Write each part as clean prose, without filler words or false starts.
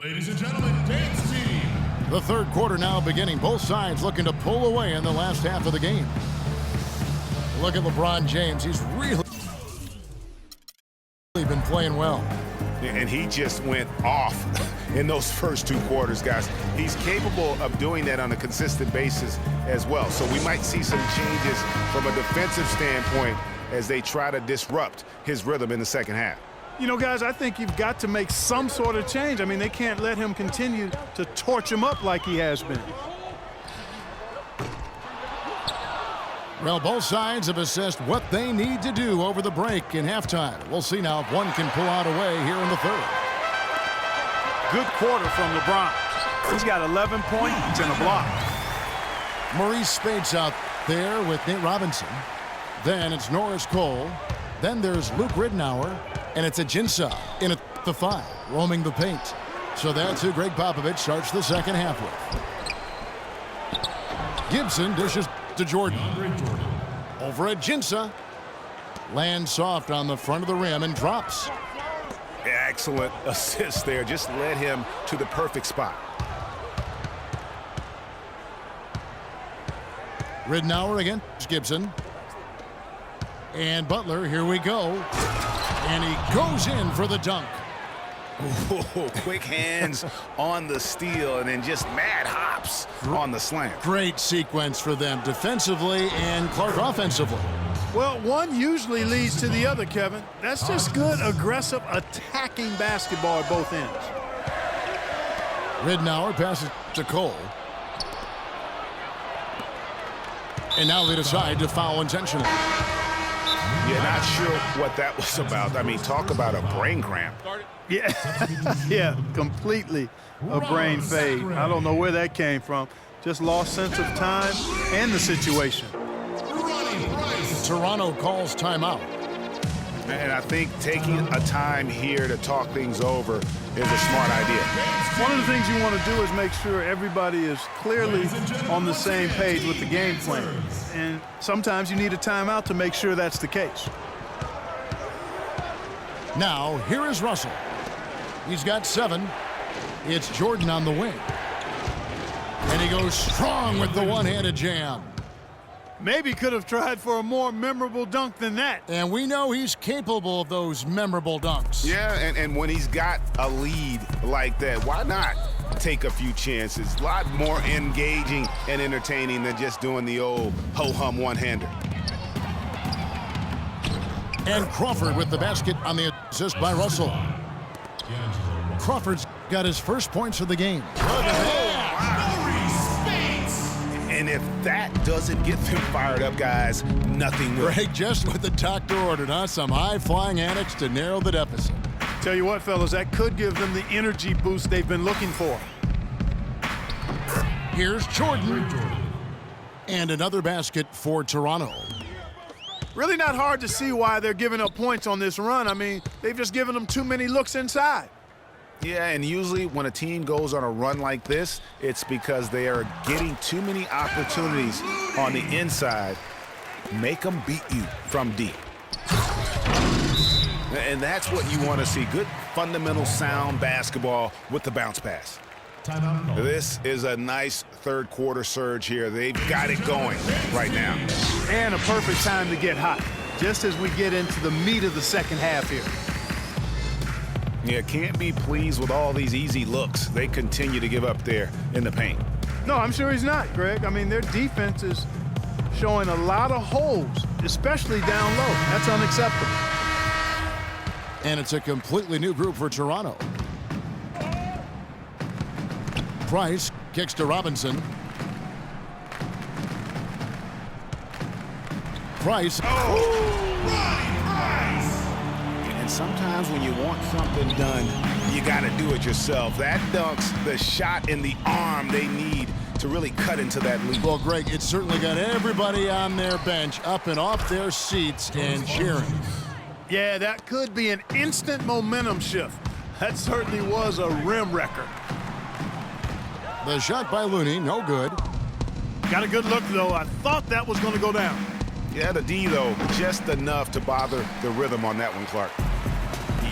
Ladies and gentlemen, dance team. The third quarter now beginning. Both sides looking to pull away in the last half of the game. Look at LeBron James. He's really been playing well. And he just went off in those first two quarters, guys. He's capable of doing that on a consistent basis as well. So we might see some changes from a defensive standpoint as they try to disrupt his rhythm in the second half. You know, guys, I think you've got to make some sort of change. I mean, they can't let him continue to torch him up like he has been. Well, both sides have assessed what they need to do over the break in halftime. We'll see now if one can pull out a way here in the third. Good quarter from LeBron. He's got 11 points and a block. Maurice Spates out there with Nate Robinson. Then it's Norris Cole. Then there's Luke Ridnour. And it's Ajinça in at the 5, roaming the paint. So that's who Greg Popovich starts the second half with. Gibson dishes to Jordan. Over Ajinça. Lands soft on the front of the rim and drops. Excellent assist there. Just led him to the perfect spot. Ridnour against Gibson. And Butler, here we go. And he goes in for the dunk. Ooh, quick hands on the steal and then just mad hops on the slam. Great sequence for them defensively and Clark offensively. Well, one usually leads to the other, Kevin. That's just good, aggressive, attacking basketball at both ends. Ridnour passes to Cole. And now they decide to foul intentionally. Yeah, not sure what that was about. I mean, talk about a brain cramp. Yeah, yeah, completely a brain fade. I don't know where that came from. Just lost sense of time and the situation. Toronto calls timeout. And I think taking a time here to talk things over is a smart idea. One of the things you want to do is make sure everybody is clearly on the same page with the game plan. And sometimes you need a timeout to make sure that's the case. Now, here is Russell. He's got 7. It's Jordan on the wing. And he goes strong with the one-handed jam. Maybe could have tried for a more memorable dunk than that. And we know he's capable of those memorable dunks. Yeah, and when he's got a lead like that, why not take a few chances? A lot more engaging and entertaining than just doing the old ho-hum one-hander. And Crawford with the basket on the assist by Russell. Crawford's got his first points of the game. And if that doesn't get them fired up, guys, nothing will. Greg, just what the doctor ordered, huh? Some high-flying antics to narrow the deficit. Tell you what, fellas, that could give them the energy boost they've been looking for. Here's Jordan. And another basket for Toronto. Really not hard to see why they're giving up points on this run. I mean, they've just given them too many looks inside. Yeah, and usually when a team goes on a run like this, it's because they are getting too many opportunities on the inside. Make them beat you from deep. And that's what you want to see. Good, fundamental, sound basketball with the bounce pass. This is a nice third quarter surge here. They've got it going right now. And a perfect time to get hot, just as we get into the meat of the second half here. Yeah, can't be pleased with all these easy looks they continue to give up there in the paint. No, I'm sure he's not, Greg. I mean, their defense is showing a lot of holes, especially down low. That's unacceptable. And it's a completely new group for Toronto. Price kicks to Robinson. Price. And sometimes when you want something done, you got to do it yourself. That dunk's the shot in the arm they need to really cut into that lead. Well, Greg, it's certainly got everybody on their bench up and off their seats and cheering. Yeah, that could be an instant momentum shift. That certainly was a rim wrecker. The shot by Looney, no good. Got a good look, though. I thought that was going to go down. Yeah, the D, though, just enough to bother the rhythm on that one, Clark.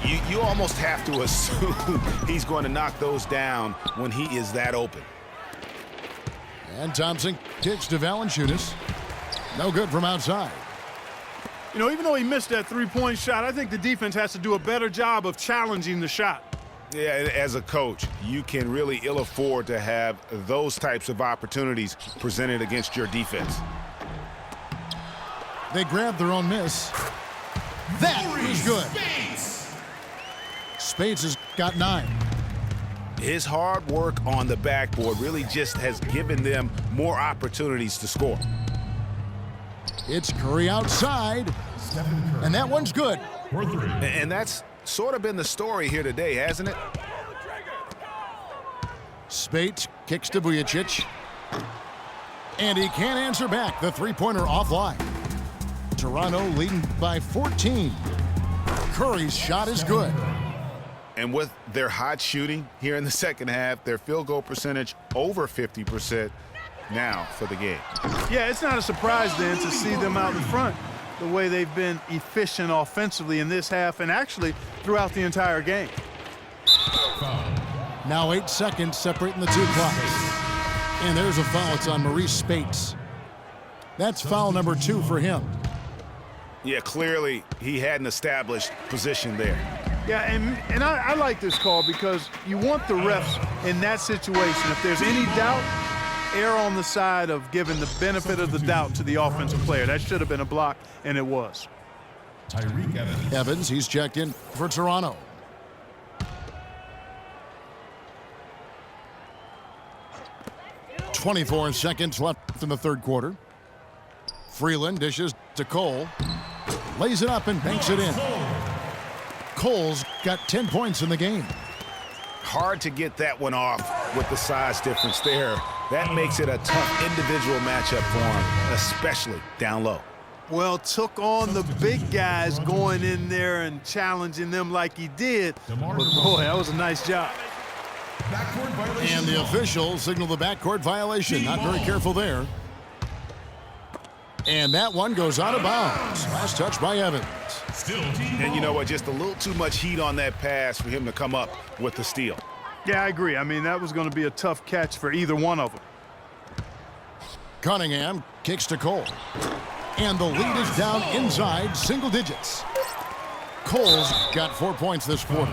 You almost have to assume he's going to knock those down when he is that open. And Thompson kicks to Valanciunas. No good from outside. You know, even though he missed that three-point shot, I think the defense has to do a better job of challenging the shot. Yeah, as a coach, you can really ill afford to have those types of opportunities presented against your defense. They grab their own miss. That is good. Spades has got 9. His hard work on the backboard really just has given them more opportunities to score. It's Curry outside, and that one's good. And that's sort of been the story here today, hasn't it? Spades kicks to Vujacic, and he can't answer back. The three-pointer offline. Toronto leading by 14. Curry's shot is good. And with their hot shooting here in the second half, their field goal percentage over 50% now for the game. Yeah, it's not a surprise then to see them out in front the way they've been efficient offensively in this half and actually throughout the entire game. Now 8 seconds separating the two clocks. And there's a foul. It's on Maurice Speights. That's foul number 2 for him. Yeah, clearly he had an established position there. Yeah, and I like this call because you want the refs in that situation. If there's any doubt, err on the side of giving the benefit of the doubt to the offensive player. That should have been a block, and it was. Tyreke Evans. Evans, he's checked in for Toronto. .24 seconds left in the third quarter. Freeland dishes to Cole. Lays it up and banks it in. Cole's got 10 points in the game. Hard to get that one off with the size difference there. That makes it a tough individual matchup for him, especially down low. Well, took on the big guys going in there and challenging them like he did. But boy, that was a nice job. Backcourt violation. And the officials signal the backcourt violation. Not very careful there. And that one goes out of bounds. Last touch by Evans. And you know what? Just a little too much heat on that pass for him to come up with the steal. Yeah, I agree. I mean, that was going to be a tough catch for either one of them. Cunningham kicks to Cole. And the lead is down inside single digits. Cole's got 4 points this quarter.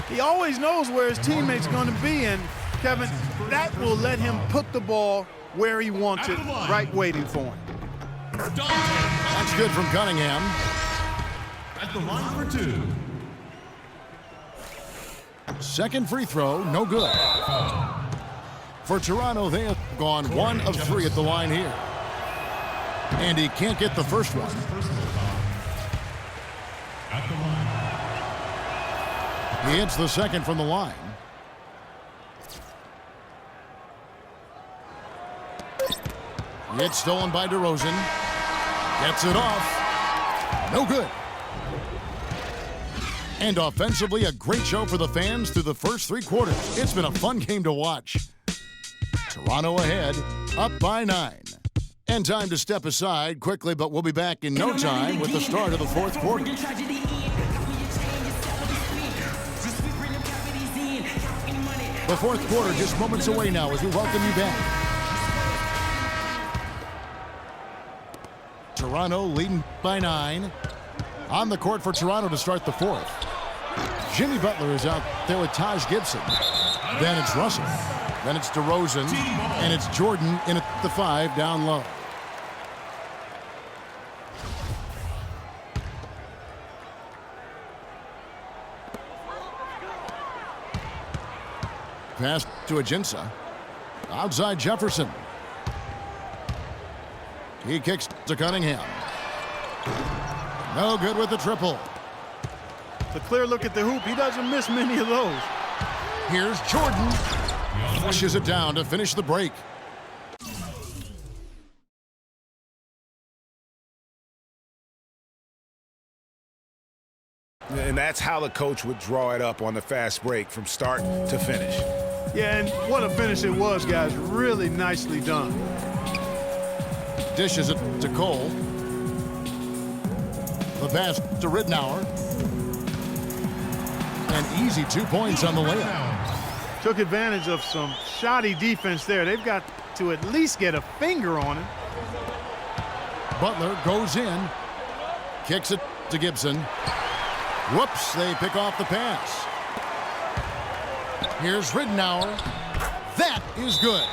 He always knows where his teammate's going to be, and Kevin, that will let him put the ball where he wants it, right waiting for him. That's good from Cunningham. At the line for 2. Second free throw, no good. For Toronto, they have gone 1 of 3 at the line here. And he can't get the first one. At the line. He hits the second from the line. It's stolen by DeRozan. Gets it off. No good. And offensively, a great show for the fans through the first 3 quarters. It's been a fun game to watch. Toronto ahead, up by 9. And time to step aside quickly, but we'll be back in no time with the start of the fourth quarter. The fourth quarter just moments away now as we welcome you back. Toronto leading by 9. On the court for Toronto to start the fourth. Jimmy Butler is out there with Taj Gibson. Then it's Russell. Then it's DeRozan. And it's Jordan in at the 5 down low. Pass to Ajinça. Outside Jefferson. He kicks to Cunningham. No good with the triple. It's a clear look at the hoop. He doesn't miss many of those. Here's Jordan. Flushes it down to finish the break. And that's how the coach would draw it up on the fast break from start to finish. Yeah, and what a finish it was, guys. Really nicely done. Dishes it to Cole. The pass to Ridnour. and an easy 2 points on the layup. Took advantage of some shoddy defense there. They've got to at least get a finger on it. Butler goes in, kicks it to Gibson. Whoops, they pick off the pass. Here's Ridnour. That is good.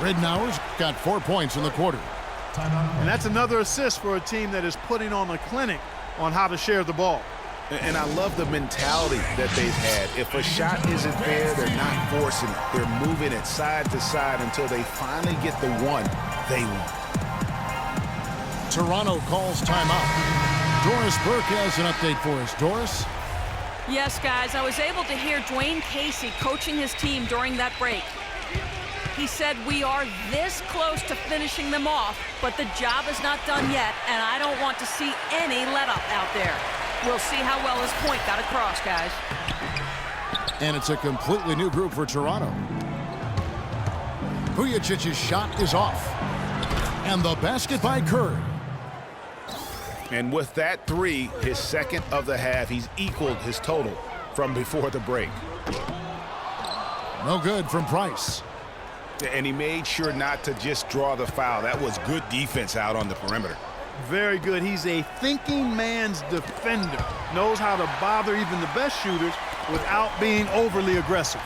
Ridnour's got 4 points in the quarter. And that's another assist for a team that is putting on a clinic on how to share the ball. And I love the mentality that they've had. If a shot isn't there, they're not forcing it. They're moving it side to side until they finally get the one they want. Toronto calls timeout. Doris Burke has an update for us. Doris? Yes, guys, I was able to hear Dwayne Casey coaching his team during that break. He said, we are this close to finishing them off, but the job is not done yet, and I don't want to see any let-up out there. We'll see how well his point got across, guys. And it's a completely new group for Toronto. Vujicic's shot is off. And the basket by Curry. And with that three, his second of the half, he's equaled his total from before the break. No good from Price. And he made sure not to just draw the foul. That was good defense out on the perimeter. Very good. He's a thinking man's defender. Knows how to bother even the best shooters without being overly aggressive.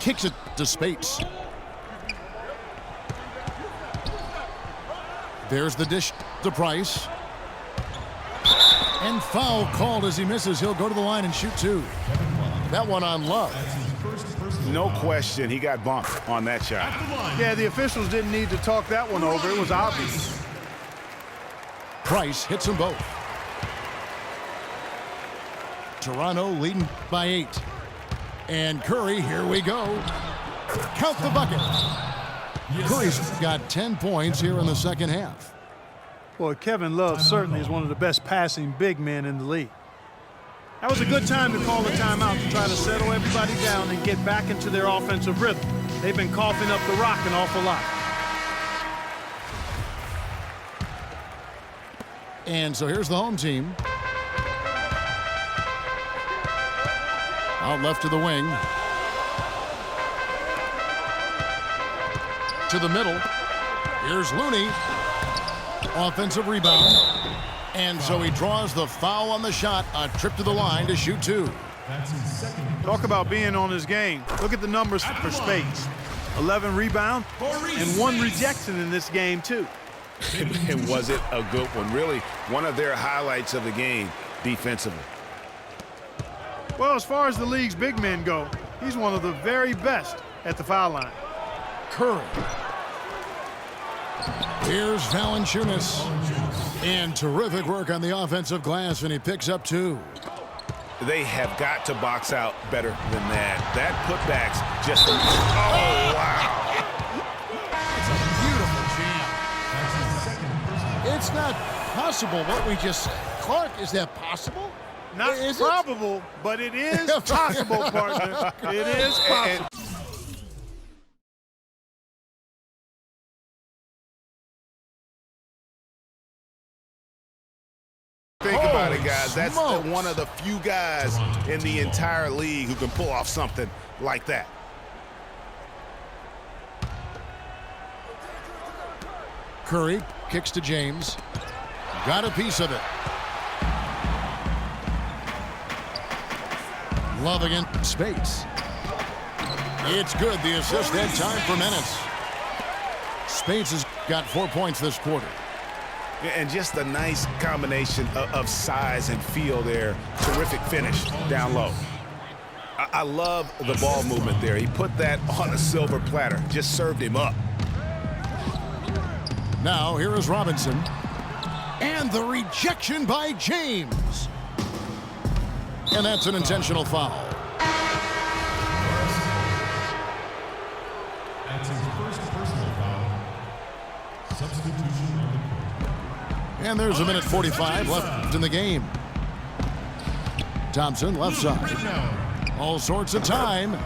Kicks it to Spates. There's the dish to Price. And foul called as he misses. He'll go to the line and shoot two. That one on Love. No question, he got bumped on that shot. Yeah, the officials didn't need to talk that one over. It was obvious. Price hits them both. Toronto leading by 8. And Curry, here we go. Count the bucket. Curry's got 10 points here in the second half. Boy, Kevin Love certainly is one of the best passing big men in the league. That was a good time to call a timeout to try to settle everybody down and get back into their offensive rhythm. They've been coughing up the rock an awful lot. And so here's the home team. Out left to the wing. To the middle. Here's Looney. Offensive rebound. And so he draws the foul on the shot. A trip to the line to shoot two. Talk about being on his game. Look at the numbers for Spates. 11 rebounds and 1 rejection in this game, too. And was it a good one? Really, one of their highlights of the game defensively. Well, as far as the league's big men go, he's one of the very best at the foul line. Curry. Here's Valanciunas. And terrific work on the offensive glass, and he picks up 2. They have got to box out better than that. That putback's just a... Oh, wow. It's not possible what we just said. Clark, is that possible? Not is probable, but it is possible, partner. It is possible. Think about it, guys. That's smokes. one of the few guys in the entire league who can pull off something like that. Curry kicks to James. Got a piece of it. Love against Spates. It's good. The assist had time for Menace. Spates has got 4 points this quarter. And just a nice combination of size and feel there. Terrific finish down low. I love the ball movement there. He put that on a silver platter. Just served him up. Now here is Robinson. And the rejection by James. And that's an intentional foul. That's his first personal foul. Substitution on the court. And there's a minute 45 left in the game. Thompson, left side. All sorts of time.